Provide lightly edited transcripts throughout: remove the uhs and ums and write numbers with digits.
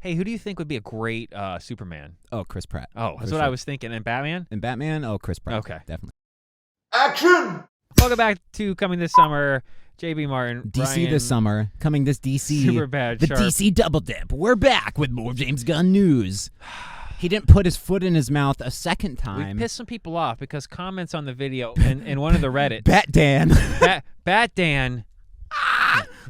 Hey, who do you think would be a great Superman? Oh, Chris Pratt. Oh, that's what I was thinking. And Batman? And Batman? Oh, Chris Pratt. Okay. Definitely. Action! Welcome back to Coming This Summer. JB Martin. DC Brian, this summer. Coming this DC. Super bad. The Sharp. DC Double Dip. We're back with more James Gunn news. He didn't put his foot in his mouth a second time. We pissed some people off because comments on the video in one of the Reddits. Bat Dan. Bat Dan.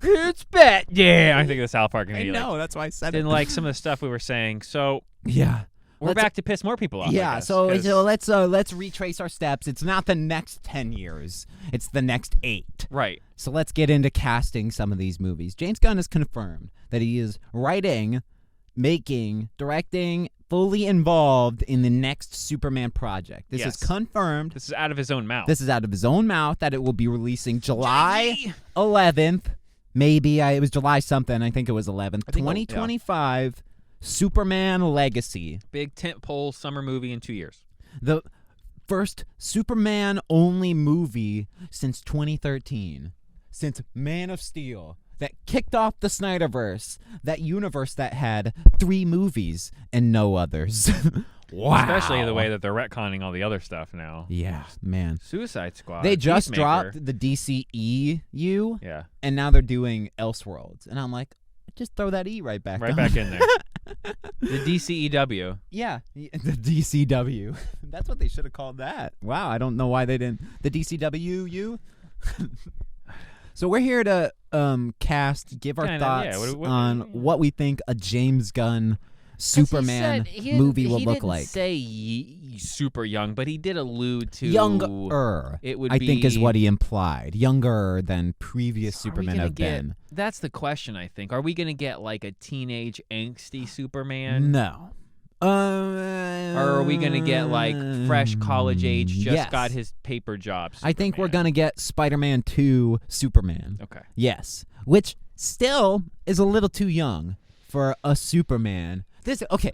It's Bat Dan. I think of the South Park I immediately. know, that's why I said Didn't it. like some of the stuff we were saying. So Yeah. we're back to piss more people off. I Yeah, guess, so 'cause- let's retrace our steps. It's not the next 10 years. It's the next 8. right. So let's get into casting some of these movies. James Gunn has confirmed that he is writing, making, directing, fully involved in the next Superman project. This is confirmed. This is out of his own mouth. This is out of his own mouth that it will be releasing July 11th. Maybe it was July something. I think it was 11th. 2025. Superman Legacy. Big tentpole summer movie in 2 years. The first Superman-only movie since 2013. Since Man of Steel. That kicked off the Snyderverse. That universe that had 3 movies and no others. Wow. Especially the way that they're retconning all the other stuff now. Yeah, man. Suicide Squad. They just Peacemaker. dropped the DCEU. Yeah. And now they're doing Elseworlds. And I'm like, just throw that E right back Right on. back in there. The DCEW. Yeah, the DCW. That's what they should have called that. Wow, I don't know why they didn't. The DCWU? So we're here to cast, give our thoughts on what we think a James Gunn Superman movie will look like. He didn't say super young, but he did allude to Younger. It would I be, think is what he implied. Younger than previous Superman have been. That's the question, I think. Are we going to get like a teenage angsty Superman? No. Or are we going to get like fresh college age, just got his paper job Superman? I think we're going to get Spider-Man 2 Superman. Okay. Yes. Which still is a little too young for a Superman. Okay.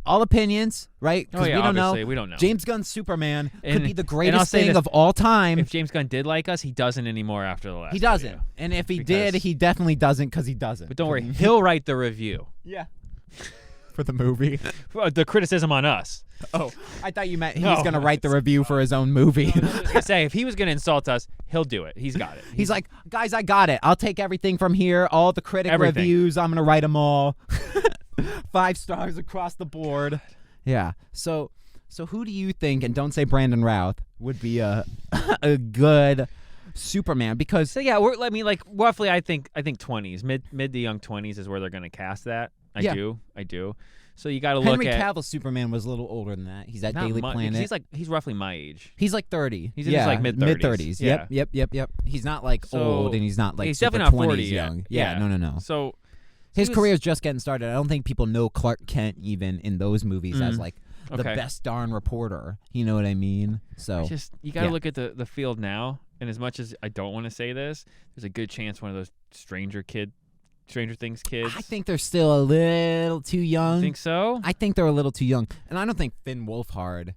All opinions, right? Oh, yeah, obviously, we don't know. James Gunn's Superman could And- be the and I'll greatest say thing this, of all time. If James Gunn did like us, he doesn't anymore after the last He doesn't. video. And if he Because- did, he definitely doesn't because he doesn't. But don't worry, he'll write the review. Yeah. For the movie. The criticism on us. Oh, I thought you meant he No. was going to write the review for his own movie. I was just gonna say, if he was going to insult us, he'll do it. He's got it. He's like, guys, I got it. I'll take everything from here. All the critic Everything. reviews, I'm going to write them all. 5 stars across the board. Yeah. So who do you think, and don't say Brandon Routh, would be a good Superman? Because So yeah, like roughly, I think 20s, mid to young 20s is where they're going to cast that. I do. So you got to look Henry at Cavill's Superman was a little older than that. He's at not Daily much, Planet. he's roughly my age. He's like 30. He's in his, like, mid-30s. Mid-30s. Yeah. Yep. He's not like So, old, and he's not like he's super definitely not 20s 40 yet. young. Yeah, no. So His he was- career's just getting started. I don't think people know Clark Kent even in those movies as like the Okay. best darn reporter. You know what I mean? So you got to look at the field now. And as much as I don't want to say this, there's a good chance one of those Stranger Things kids. I think they're still a little too young. You think so? I think they're a little too young. And I don't think Finn Wolfhard,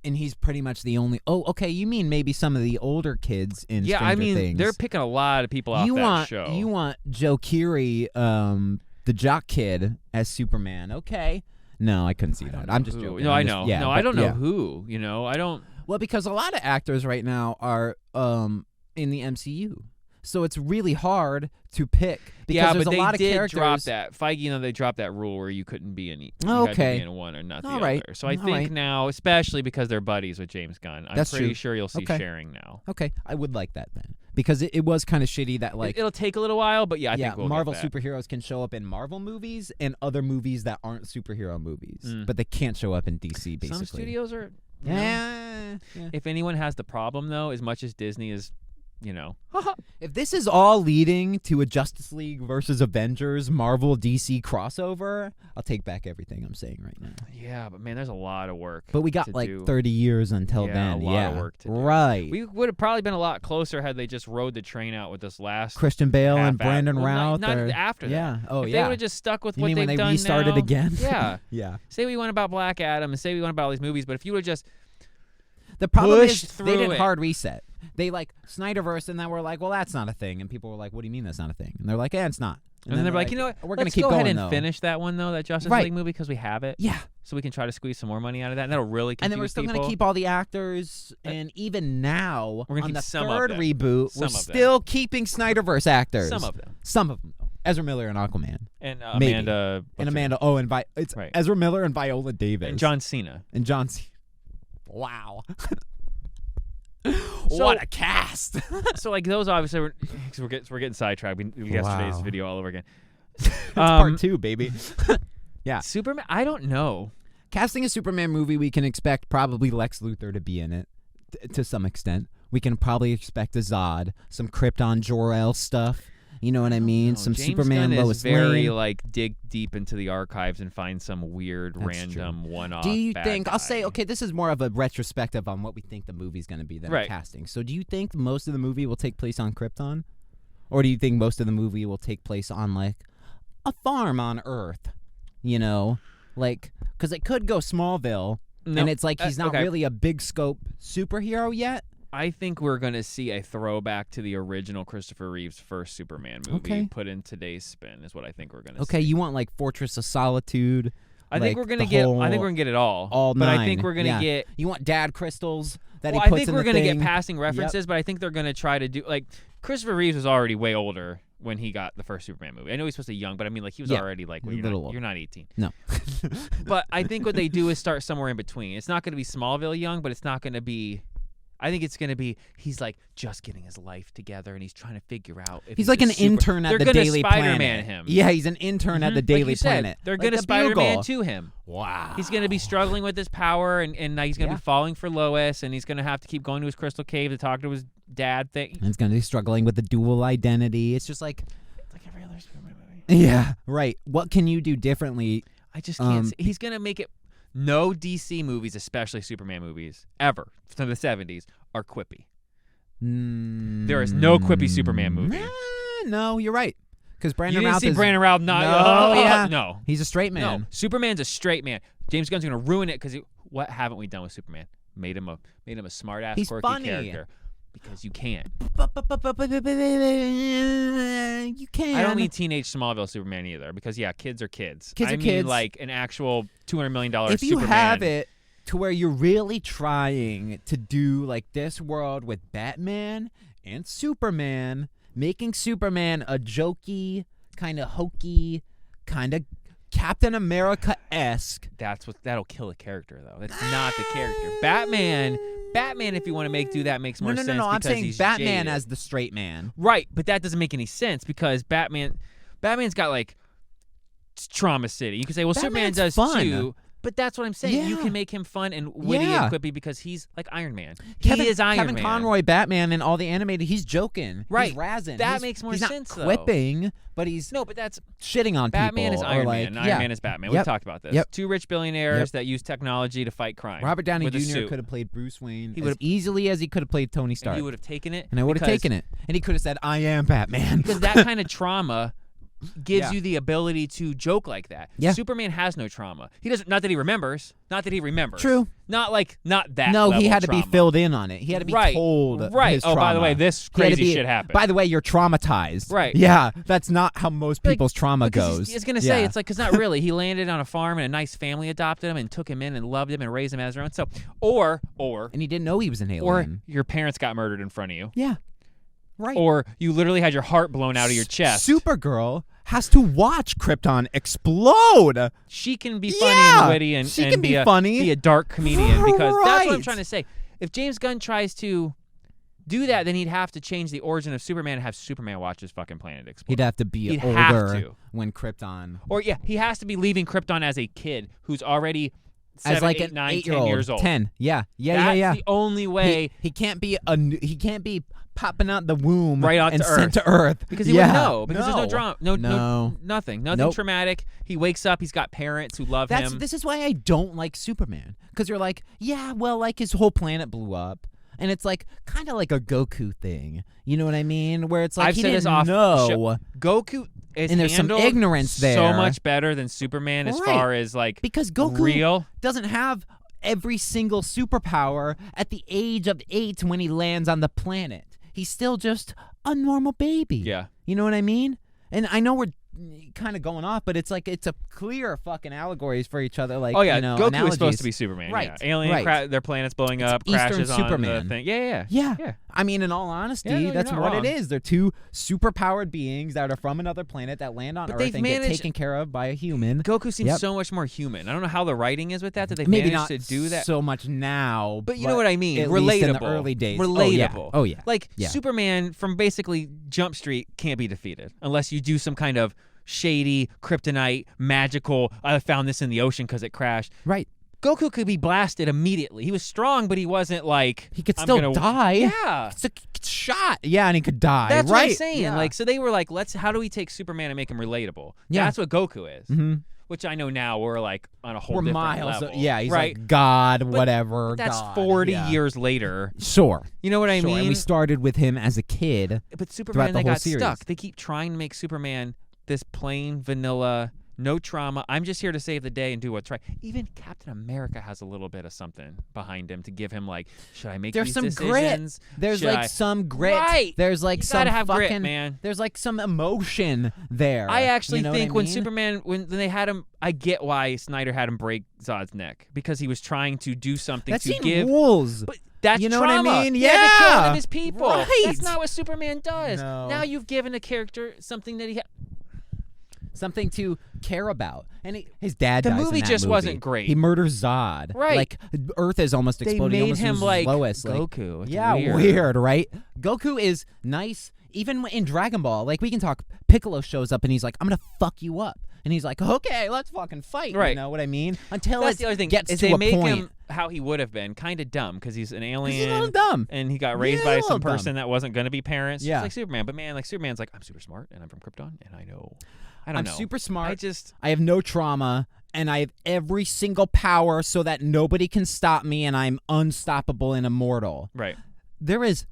and he's pretty much the only... Oh, okay, you mean maybe some of the older kids in Stranger Things. They're picking a lot of people off that show. You want Joe Keery, the jock kid, as Superman. Okay. No, I couldn't see that. I'm just joking. No, I know. Yeah, I don't know yeah. who. I don't... Well, because a lot of actors right now are in the MCU. So it's really hard to pick because there's but a lot of they did characters. drop that. Feige, they dropped that rule where you couldn't be in. You Oh, had to okay. be in one or not the All right. other. So I All think right. now, especially because they're buddies with James Gunn, I'm That's pretty true. sure you'll see Okay. sharing now. Okay, I would like that then because it was kind of shitty that like It'll take a little while, but I think we'll Marvel get that. superheroes can show up in Marvel movies and other movies that aren't superhero movies, Mm. but they can't show up in DC basically. Some studios are. Yeah. If anyone has the problem though, as much as Disney is, If this is all leading to a Justice League versus Avengers Marvel DC crossover, I'll take back everything I'm saying right now. yeah, but man, there's a lot of work. But we got to like do. 30 years until then. A lot of work to do. Right. We would have probably been a lot closer had they just rode the train out with this last Christian Bale and half-ass- Brandon well, Routh. Not or- after that. Yeah. Oh, if yeah. they would have just stuck with You what mean they've when they done restarted now, again? Yeah. Yeah. Say we went about Black Adam and say we went about all these movies, but if you would have just The problem pushed is they through didn't it. hard reset. They like Snyderverse and then we're like, well, that's not a thing. And people were like, what do you mean that's not a thing? And they're like, it's not. And then they're like, you know what? We're going to Let's keep go going, ahead and though. finish that one, though, that Justice Right. League movie, because we have it. Yeah. So we can try to squeeze some more money out of that. And that'll really confuse And then we're still people. going to keep all the actors. And even now, We're gonna on keep the some of third them. reboot, Some we're of them. still keeping Snyderverse actors. Some of them. Some of them. Ezra Miller and Aquaman. And Maybe. Amanda. And Amanda. Oh, and it's Right. Ezra Miller and Viola Davis. And John Cena. And John Cena. Wow. So- What a cast. So, like, those obviously, we're getting sidetracked. We yesterday's Wow. video all over again. Part 2, baby. Yeah. Superman, I don't know. Casting a Superman movie, we can expect probably Lex Luthor to be in it to some extent. We can probably expect a Zod, some Krypton Jor-El stuff. You know what I mean? No, Some James Superman Gunn Lois is very Lane. like dig deep into the archives and find some weird That's random one-off. Do you bad think guy. I'll say okay, this is more of a retrospective on what we think the movie's going to be than Right. casting. So do you think most of the movie will take place on Krypton? Or do you think most of the movie will take place on like a farm on Earth? You know, like cuz it could go Smallville No, and it's like he's not okay. really a big scope superhero yet. I think we're going to see a throwback to the original Christopher Reeve's first Superman movie Okay. put in today's spin is what I think we're going to Okay, see. you want like Fortress of Solitude. I think like, we're going to the get whole- I think we're going to get it all. all but nine. I think we're going to Yeah. get You want dad crystals that well, he I puts think in we're the gonna thing. get passing references, but I think they're going to try to do like Christopher Reeves was already way older when he got the first Superman movie. I know he's supposed to be young, but I mean like he was Yeah, already like a well, little old. you're not 18. No. But I think what they do is start somewhere in between. It's not going to be Smallville young, but it's not going to be. I think it's going to be he's like just getting his life together and he's trying to figure out if He's like a an intern at They're the gonna Daily Spider-Man Planet. him. Yeah, he's an intern at the Like Daily you said, Planet. They're like going to the Spider-Man Bugle. to him. Wow. He's going to be struggling with his power and he's going to Yeah. be falling for Lois and he's going to have to keep going to his crystal cave to talk to his dad thing. And he's going to be struggling with the dual identity. It's just like, It's like every other Superman movie. yeah, right. What can you do differently? I just can't see. He's going to make it. No DC movies, especially Superman movies, ever from the 70s, are quippy. There is no quippy Superman movie. No, you're right. Because Brandon You didn't Routh see is... Brandon Routh not. No, yeah. No. He's a straight man. No. Superman's a straight man. James Gunn's going to ruin it because what haven't we done with Superman? Made him a smart ass, He's quirky funny. character. Because you can't. You can. I don't mean teenage Smallville Superman either. Because kids are kids. Kids I are mean kids. like an actual $200 million If you Superman. have it to where you're really trying to do like this world with Batman and Superman, making Superman a jokey, kind of hokey, kind of Captain America-esque. That'll kill a character though. That's not the character. Batman, if you want to do that makes more sense. No. I'm because saying he's Batman jaded. as the straight man. Right, but that doesn't make any sense because Batman's got like trauma city. You can say, well, Superman Batman's does fun. too, but that's what I'm saying. You Yeah. can make him fun and witty Yeah. and quippy because he's like Iron Man. Kevin, he is Iron Kevin Man. Conroy, Batman, and all the animated, he's joking. Right. He's razzing. That He's- makes more he's sense, not though. quipping, but he's No, but that's shitting on Batman people. is Iron or Man. like, And yeah. Iron Man is Batman. Yep. We've talked about this. Yep. Two rich billionaires Yep. that use technology to fight crime. Robert Downey with a Jr. suit. could have played Bruce Wayne He as would've- easily as he could have played Tony Stark. And he would have taken it. And I would have because- taken it. And he could have said, I am Batman. Because that kind of trauma gives Yeah. you the ability to joke like that. Yeah. Superman has no trauma. He doesn't. Not that he remembers. True. Not that. No, he level had to trauma. be filled in on it. He had to be Right. told Right. his Oh, by the trauma. way, this He had to crazy be- shit happened. By the way, you're traumatized. Right. Yeah, that's not how most Like, people's trauma Because goes. He's gonna say Yeah. it's like because not really. He landed on a farm and a nice family adopted him and took him in and loved him and raised him as their own. So, or And he didn't know he was an alien. your parents got murdered in front of you. Yeah. Right. Or you literally had your heart blown out of your chest. Supergirl has to watch Krypton explode. She can be funny Yeah, and witty and, she and can be a, funny. be a dark comedian because that's what I'm Right. trying to say. If James Gunn tries to do that, then he'd have to change the origin of Superman and have Superman watch his fucking planet explode. He'd have to be He'd older have to. when Krypton. Or he has to be leaving Krypton as a kid who's already 7, as like 8, an 9, 10 8-year-old, years old. 10. Yeah. That's the only way He can't be he can't be popping out the womb Right onto and sent Earth. to Earth because he yeah. wouldn't know because there's no drama, No. nothing Nope. traumatic. He wakes up, he's got parents who love him. This is why I don't like Superman, because you're like, yeah, well, like his whole planet blew up, and it's like kind of like a Goku thing. You know what I mean? Where it's like I've he said didn't this off know. Goku is And there's some handled ignorance there. so much better than Superman as Right. far as like Because Goku real. doesn't have every single superpower at the age of 8 when he lands on the planet. He's still just a normal baby. Yeah. You know what I mean? And I know we're kind of going off, but it's like it's a clear fucking allegories for each other. Like, oh yeah, you know, Goku analogies. is supposed to be Superman. Right. Yeah. Alien, right. their planet's blowing up, Eastern crashes on Superman. the thing. Yeah. Yeah. I mean, in all honesty, Yeah, no, that's you're what not it wrong. is. They're two super-powered beings that are from another planet that land on But Earth they've and get managed- taken care of by a human. Goku seems Yep. so much more human. I don't know how the writing is with that. That they Maybe managed not to do that. so much now, But you know what I mean. at Relatable. least in the early days. Relatable. Oh yeah. Like Yeah. Superman from basically Jump Street can't be defeated unless you do some kind of shady kryptonite magical. I found this in the ocean because it crashed. Right. Goku could be blasted immediately. He was strong, but he wasn't like He could I'm still gonna- die. Yeah. It's a shot. Yeah, and he could die. That's right. what I'm saying. Yeah. Like, so they were like, how do we take Superman and make him relatable? Yeah. That's what Goku is. Mm-hmm. Which I know now we're like on a whole We're different miles. level. Yeah, he's right? like God, whatever. That's God. 40 yeah. years later. Sure. You know what I Sure. mean? And we started with him as a kid. But Superman, the they whole got series. stuck. They keep trying to make Superman this plain vanilla, no trauma. I'm just here to save the day and do what's right. Even Captain America has a little bit of something behind him to give him like, should I make There's these some decisions? grit. There's Should like I? some grit. Right. There's like You some gotta have fucking grit, man. There's like some emotion there. I actually You know think what I when mean? Superman, when they had him, I get why Snyder had him break Zod's neck because he was trying to do something That's to in give. rules. But that's You know trauma. what I mean? He had to kill one Yeah. of his people. Right. That's not what Superman does. No. Now you've given a character something that he. Something to care about. And his dad The dies in movie that just movie. wasn't great. He murders Zod. Right. Like, Earth is almost They exploding. He made almost him loses like Lois. Goku. It's yeah, weird, right? Goku is nice. Even in Dragon Ball, like, we can talk, Piccolo shows up and he's like, I'm going to fuck you up. And he's like, okay, let's fucking fight. Right. You know what I mean? Until That's it the other thing. gets is to they a make point. him how he would have been, kind of dumb, because he's an He's a alien. little dumb. And he got raised Yeah, by a some little person that wasn't going to be parents. Yeah. It's like Superman. But man, like Superman's like, I'm super smart and I'm from Krypton and I know. I don't I'm know. super smart. I have no trauma, and I have every single power so that nobody can stop me, and I'm unstoppable and immortal. Right. There is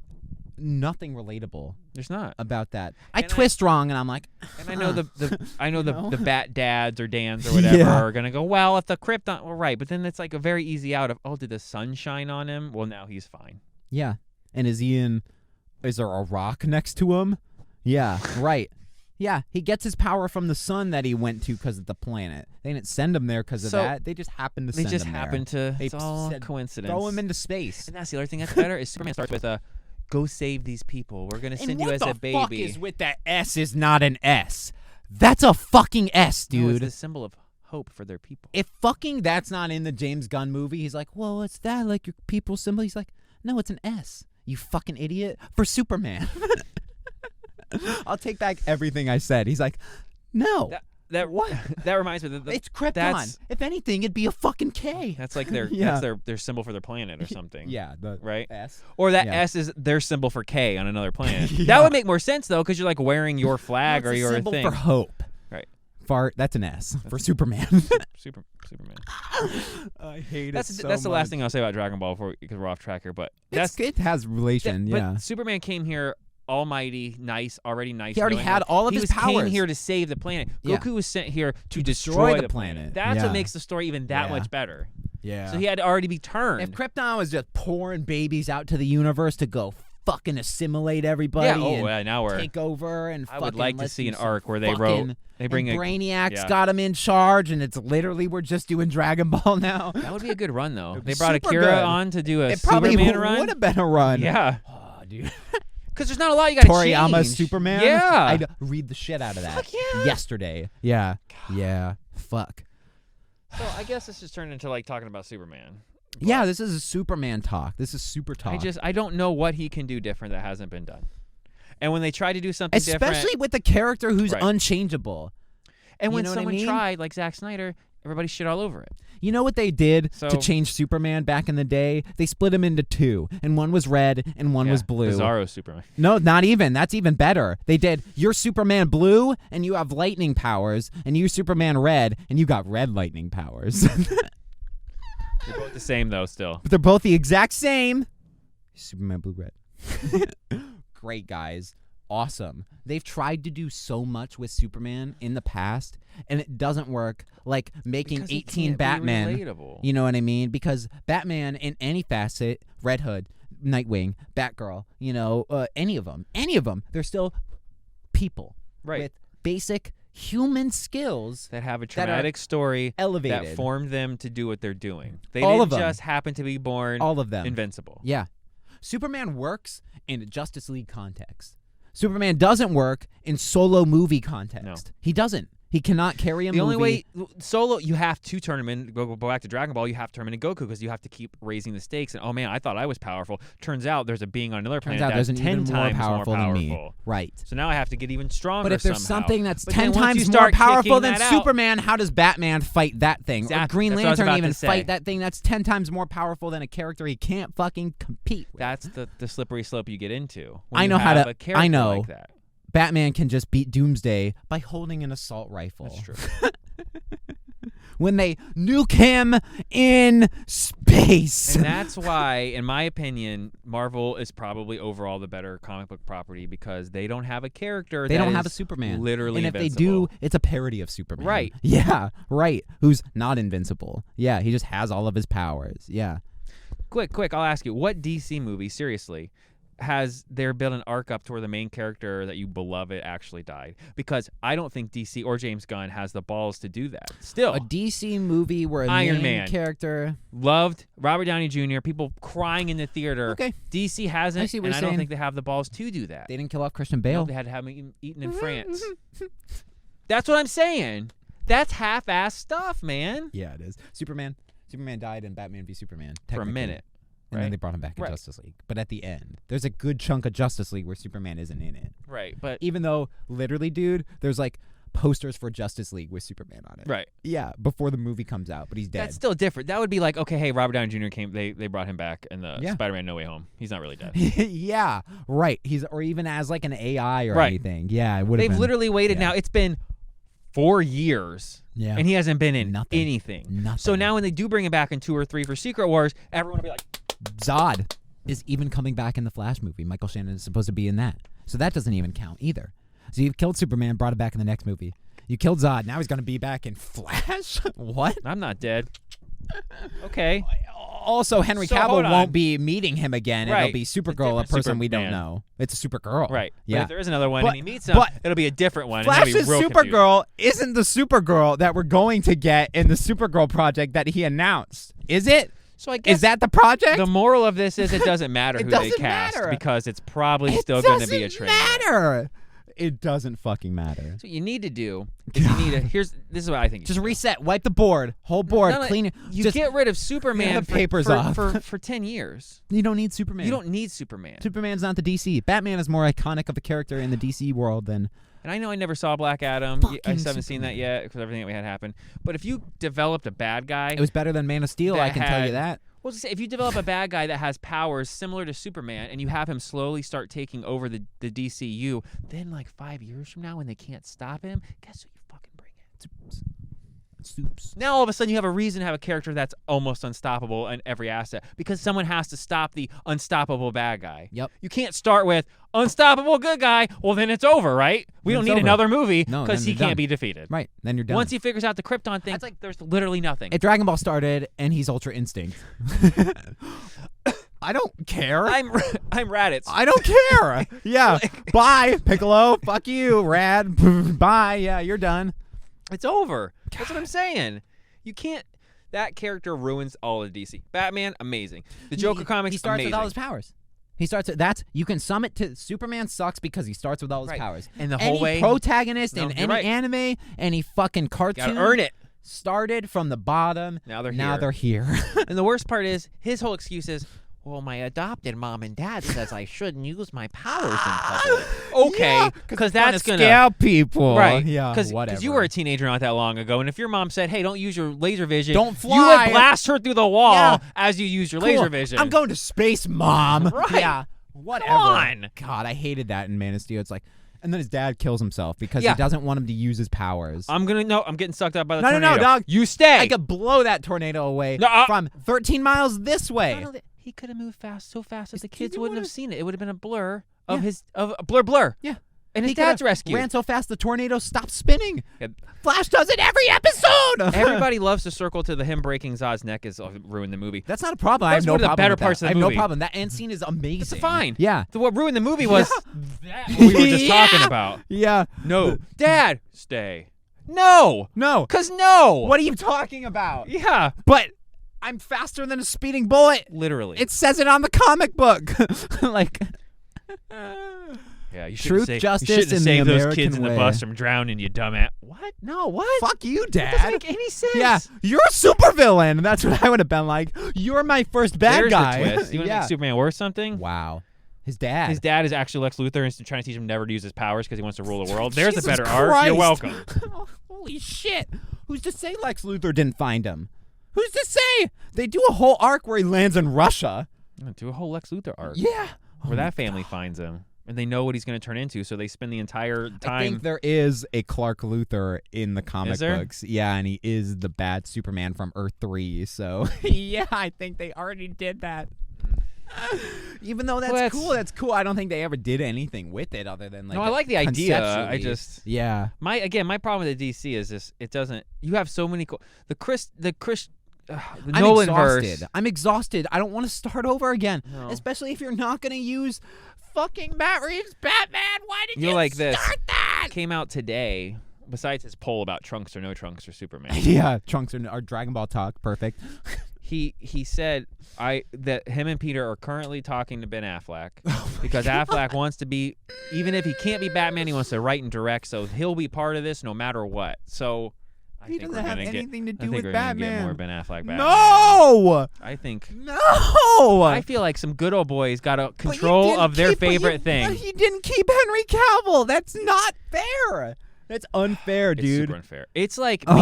nothing relatable There's not. about that. And I twist wrong, and I'm like, And I know the know? the bat dads or Dans or whatever Yeah. are gonna go, well, if the Krypton, well, right, but then it's like a very easy out of, oh, did the sun shine on him? Well, now he's fine. yeah. And is there a rock next to him? Yeah, right. Yeah, he gets his power from the sun that he went to because of the planet. They didn't send him there because of So, that. They just happened to They send just him there. happen to. They It's all said, coincidence. Throw him into space. And that's the other thing that's better is Superman starts with a, go save these people. We're gonna send you as a baby. What the fuck is with that S is not an S? That's a fucking S, No, it's dude. the symbol of hope for their people. If fucking that's not in the James Gunn movie, he's like, well, what's that? Like your people symbol? He's like, no, it's an S. You fucking idiot. For Superman. I'll take back everything I said. He's like, no. That What? That reminds me. It's Krypton. That's- If anything, it'd be a fucking K. That's like their Yeah. that's their symbol for their planet or something. Yeah, the Right? S. Or that Yeah. S is their symbol for K on another planet. Yeah. That would make more sense though, because you're like wearing your flag No, or it's a your symbol thing. for hope. Right. That's an S for Superman. Superman. I hate That's it so that's the last much. thing I'll say about Dragon Ball because we're off track here. But It has relation, yeah. But Superman came here almighty, nice, already nice. He already knowing had that all of he his came powers. here to save the planet. Yeah. Goku was sent here to destroy destroy the planet. That's Yeah. what makes the story even that Yeah. much better. Yeah. So he had to already be turned. If Krypton was just pouring babies out to the universe to go fucking assimilate everybody yeah. Oh, and yeah. Now we're. take over and I fucking would like to let's see do an some arc where they fucking- they bring and a. Brainiac's yeah. got him in charge, and it's literally we're just doing Dragon Ball now. That would be a good run though. It'd They be brought super Akira good. on to do a It probably Superman run. would have been a run. Yeah. Oh, dude. Because there's not a lot you got to change. Toriyama's Superman. Yeah. I'd read the shit out of that. Fuck yeah. Yesterday. Yeah. Yeah. Fuck. So I guess this just turned into like talking about Superman. Yeah, this is a Superman talk. This is super talk. I don't know what he can do different that hasn't been done. And when they try to do something Especially different, with the character who's Right. unchangeable. and when you know what I someone mean? tried, like Zack Snyder, everybody shit all over it. You know what they did So- to change Superman back in the day? They split him into two, and one was red and one was blue. Bizarro Superman. No, not even. That's even better. They did, you're Superman blue, and you have lightning powers, and you're Superman red, and you got red lightning powers. They're both the same though. Still, But they're both the exact same. Superman blue, red. Great, guys. Awesome. They've tried to do so much with Superman in the past, and it doesn't work. Like making Because he 18 can't be Batman. relatable. You know what I mean? Because Batman in any facet, Red Hood, Nightwing, Batgirl, any of them, they're still people Right. with basic human skills that have a traumatic story elevated. that formed them to do what they're doing. They All didn't of them. just happen to be born All of them. invincible. Yeah. Superman works in a Justice League context. Superman doesn't work in solo movie context. No. He doesn't. He cannot carry a movie. The only way solo, you have to turn him in. Go back to Dragon Ball. You have to turn him into Goku because you have to keep raising the stakes. And oh man, I thought I was powerful. Turns out there's a being on another planet there's that's an 10 even more times powerful more than powerful. me. Right. So now I have to get even stronger. But if there's somehow. something that's But 10 then once you times more start powerful kicking than that out- Superman, how does Batman fight that thing? Exactly. Or Green That's what I was Lantern about even to say. fight that thing that's 10 times more powerful than a character he can't fucking compete with. That's the slippery slope you get into. When I you know how have to. a character I know. Like that. Batman can just beat Doomsday by holding an assault rifle. That's true. When they nuke him in space. And that's why, in my opinion, Marvel is probably overall the better comic book property because they don't have a character. They that don't have a is Superman. Literally and if invincible. they do, it's a parody of Superman. Right. Yeah, right. Who's not invincible. Yeah, he just has all of his powers. Yeah. Quick, I'll ask you, what DC movie, seriously, has there been an arc up to where the main character that you beloved actually died? Because I don't think DC or James Gunn has the balls to do that. Still, A DC movie where a Iron main Man. character. loved Robert Downey Jr., people crying in the theater. Okay. DC hasn't, I see what and you're I don't saying. think they have the balls to do that. They didn't kill off Christian No, Bale. they had to have him eaten in France. That's what I'm saying. That's half-assed stuff, man. Yeah, it is. Superman died in Batman v Superman. For a technically. minute. And then right? they brought him back in Right. Justice League. But at the end, there's a good chunk of Justice League where Superman isn't in it. Right, but Even though, literally, dude, there's like posters for Justice League with Superman on it. right. Yeah, before the movie comes out, but he's dead. That's still different. That would be like, okay, hey, Robert Downey Jr. came. They brought him back in the Yeah. Spider-Man No Way Home. He's not really dead. Yeah, right. Or even as like an AI or Right. anything. Yeah, it would have They've been. literally waited yeah. now. It's been 4 years. Yeah. And he hasn't been in Nothing. anything. Nothing. So now when they do bring him back in 2 or 3 for Secret Wars, everyone will be like, Zod is even coming back in the Flash movie. Michael Shannon is supposed to be in that. So that doesn't even count either. So you've killed Superman, brought him back in the next movie. You killed Zod, now he's going to be back in Flash? What? I'm not dead. Okay. Also, Henry So, Cavill hold on. won't be meeting him again. Right. It'll be Supergirl, a different person we don't Superman. know. It's a Supergirl. Right. Yeah. But if there is another one But- and he meets him, but it'll be a different one. and it'll be Flash's real confusing. Supergirl isn't the Supergirl that we're going to get in the Supergirl project that he announced. Is it? So I guess Is that the project? the moral of this is it doesn't matter It who they doesn't cast matter. because it's probably It still going to be a doesn't train wreck. matter. It doesn't fucking matter. So what you need to do is you need to this is what I think. you Just should do. reset, wipe the board, whole board, No, no, clean it. You just, get rid of Superman the papers off. for 10 years. you don't need Superman. You don't need Superman. Superman's not the DC. Batman is more iconic of a character in the DC world than. And I know I never saw Black Adam. Fucking I just haven't seen that yet because everything that we had happen. But if you developed a bad guy, It was better than Man of Steel. That I can tell you had- that. well, just say, if you develop a bad guy that has powers similar to Superman and you have him slowly start taking over the DCU, then like 5 years from now when they can't stop him, guess who you fucking bring in? Soups. Now all of a sudden you have a reason to have a character that's almost unstoppable in every asset because someone has to stop the unstoppable bad guy. Yep. You can't start with unstoppable good guy. Well, then it's over, right? We Then don't it's need over. another movie No, because then he you're can't done. be defeated. Right. Then you're done. Once he figures out the Krypton thing, That's like- there's literally nothing. If Dragon Ball started and he's Ultra Instinct. I don't care. I'm Raditz. I don't care. Yeah. Bye, Piccolo. Fuck you, Rad. Bye. Yeah, you're done. It's over. That's what I'm saying. You can't. That character ruins all of DC. Batman, amazing. The Joker comics, He starts amazing. with all his powers. He starts. That's you can sum it to Superman sucks because he starts with all his Right. powers. And the whole any way- protagonist No, in you're any right. anime, any fucking cartoon, Gotta earn it. started from the bottom. Now they're Now here. they're here. And the worst part is his whole excuse is, well, my adopted mom and dad says I shouldn't use my powers in public. Okay, because that's gonna scare people. right. Yeah. Because whatever. you were a teenager not that long ago, and if your mom said, "Hey, don't use your laser vision," Don't you fly. would blast her through the wall Yeah. as you use your Cool. laser vision. I'm going to space, Mom. Right. Yeah. Whatever. on. God, I hated that in Man of Steel. It's like, and then his dad kills himself because Yeah. he doesn't want him to use his powers. I'm getting sucked up by the No, no, tornado. no, dog. You stay. I could blow that tornado away No, from 13 miles this way. No, he could have moved so fast that the He kids wouldn't have would've- seen it. It would have been a blur of Yeah. his of blur. Yeah. And his He could've dad's rescue. ran so fast the tornado stopped spinning. Yeah. Flash does it every episode. Everybody loves to circle to the him breaking Zod's neck is ruined the movie. That's not a problem. I That's have no one of the problem better with parts that. of I the have movie. no problem. That end scene is amazing. That's fine. Yeah. So what ruined the movie was that what we were just talking about. Yeah. No, Dad, stay. No. No. Because no. What are you talking about? Yeah. But I'm faster than a speeding bullet. Literally. It says it on the comic book. Like, yeah, you truth, say, justice, you shouldn't and save the those American kids in the way. bus from drowning, you dumbass. What? No, what? Fuck you, That doesn't Dad. make any sense. Yeah, you're a supervillain. That's what I would have been like. You're my first bad There's guy. the twist. You want to make Superman worth something? Wow. His dad. His dad is actually Lex Luthor and trying to teach him never to use his powers because he wants to rule the world. There's Jesus a better Christ. art. You're welcome. Holy shit. Who's to say Lex Luthor didn't find him? Who's to say? They do a whole arc where he lands in Russia. Do a whole Lex Luthor arc. Yeah. Where that family finds him. And they know what he's going to turn into, so they spend the entire time. I think there is a Clark Luthor in the comic Is there? books. Yeah, and he is the bad Superman from Earth 3. So, yeah, I think they already did that. Even though that's cool. I don't think they ever did anything with it other than like. No, I like the idea. I conceptually. just yeah. My problem with the DC is this: it doesn't. You have so many. The I'm Nolan exhausted. verse. I'm exhausted. I don't want to start over again, No. especially if you're not going to use fucking Matt Reeves' Batman. Why did you like this. start that? Came out today. Besides his poll about trunks or no trunks for Superman, Yeah, Trunks are Dragon Ball talk. Perfect. he said that him and Peter are currently talking to Ben Affleck because Affleck wants to be, even if he can't be Batman, he wants to write and direct, so he'll be part of this no matter what. So I He think doesn't we're have gonna anything to get, do I think with we're gonna get Batman. more Ben Affleck Batman. No, I think. no. I feel like some good old boys got a control of their favorite thing. But he didn't keep Henry Cavill. That's not fair. That's unfair, It's dude. super unfair. It's like me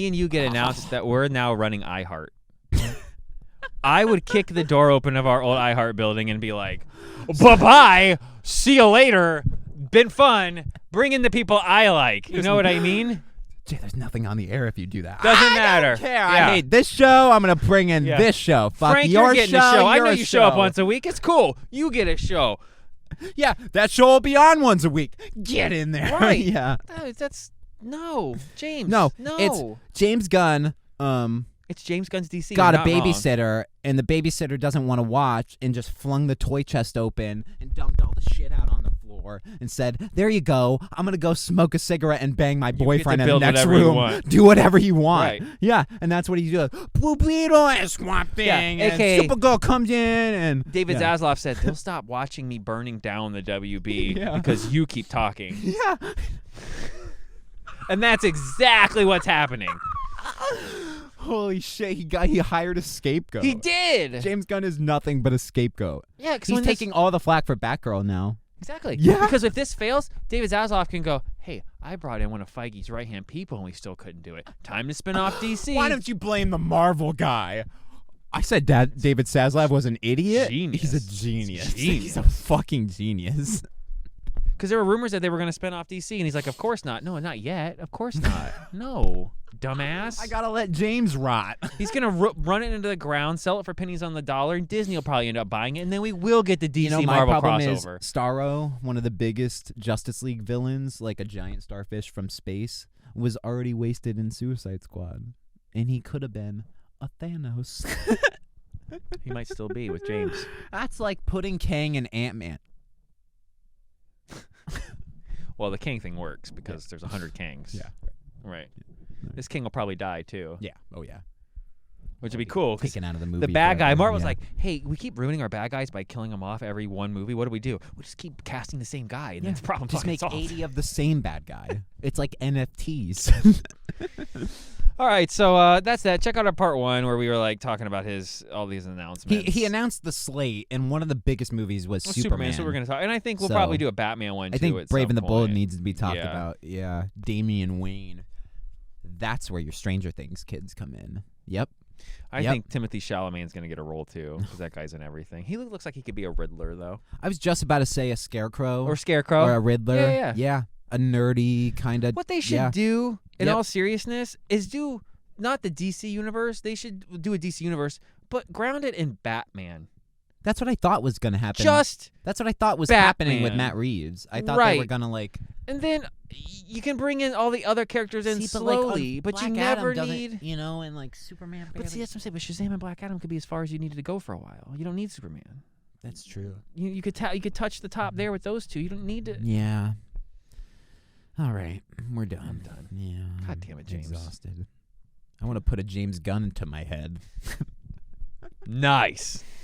and you get announced that we're now running iHeart. I would kick the door open of our old iHeart building and be like, "Bye-bye. See you later. Been fun. Bring in the people I like." You know what I mean? Jay, there's nothing on the air if you do that. Doesn't I matter. Don't care. Yeah. I hate this show. I'm gonna bring in Yeah. this show. Fuck Frank, your you're getting show. a show. I know you're a you show up show. once a week. It's cool. You get a show. Yeah, that show will be on once a week. Get in there. Right. Yeah. That's no, James. No, no. it's James Gunn. It's James Gunn's DC. Got a You're not wrong. babysitter, and the babysitter doesn't want to watch, and just flung the toy chest open and dumped all the shit out on the floor and said, "There you go. I'm gonna go smoke a cigarette and bang my boyfriend in the build next whatever you room. want." Do whatever you want." Right. Yeah, and that's what he does. Blue Beetle and Swamp Thing, and AKA Supergirl comes in, and David yeah. Zaslav said they'll stop watching me burning down the WB Yeah. because you keep talking. Yeah. And that's exactly what's happening. Holy shit! He hired a scapegoat. He did. James Gunn is nothing but a scapegoat. Yeah, because He's taking all the flack for Batgirl now. Exactly. Yeah. Because if this fails, David Zaslav can go, "Hey, I brought in one of Feige's right-hand people and we still couldn't do it. Time to spin off DC." Why don't you blame the Marvel guy? I said David Zaslav was an idiot. Genius. He's a genius. Genius. He's a fucking genius. Because there were rumors that they were going to spin off DC, and he's like, "Of course not. No, not yet. Of course not. No, dumbass. I gotta let James rot. He's going to run it into the ground, sell it for pennies on the dollar, and Disney will probably end up buying it, and then we will get the DC You know, my Marvel problem crossover." is Starro, one of the biggest Justice League villains, like a giant starfish from space, was already wasted in Suicide Squad, and he could have been a Thanos. He might still be with James. That's like putting Kang in Ant-Man. Well, the Kang thing works because there's 100 Kangs. Yeah. Right. This King will probably die, too. Yeah. Oh, yeah. Which would be cool. 'Cause Taken out of the movie. the bad guy, forever. Marvel's Yeah. like, "Hey, we keep ruining our bad guys by killing them off every one movie. What do? We just keep casting the same guy, and that's the problem. Just fucking make solved." 80 of the same bad guy. It's like NFTs. All right, so that's that. Check out our part 1 where we were like talking about all these announcements. He announced the slate, and one of the biggest movies was Superman. So we're gonna talk, and I think we'll So, probably do a Batman one too. I think at Brave some and the Bold point. needs to be talked Yeah. about. Yeah, Damian Wayne. That's where your Stranger Things kids come in. Yep. I think Timothy Chalamet's gonna get a role too because that guy's in everything. He looks like he could be a Riddler though, I was just about to say a Scarecrow or Scarecrow, or a Riddler. Yeah. A nerdy kind of. What they should do, in Yep. all seriousness, is do not the DC universe. They should do a DC universe, but ground it in Batman. That's what I thought was going to happen. Just That's what I thought was Batman. happening with Matt Reeves. I thought they were Right. going to like. and then you can bring in all the other characters in See, but, like, slowly, but you Black never Adam doesn't, need. you know, and like Superman. But see, that's what I'm saying. But Shazam and Black Adam could be as far as you needed to go for a while. You don't need Superman. That's true. You could touch the top there with those two. You don't need to. Yeah. All right, we're done. I'm done. Yeah. God damn it, James. Exhausted. I want to put a James Gunn to my head. Nice.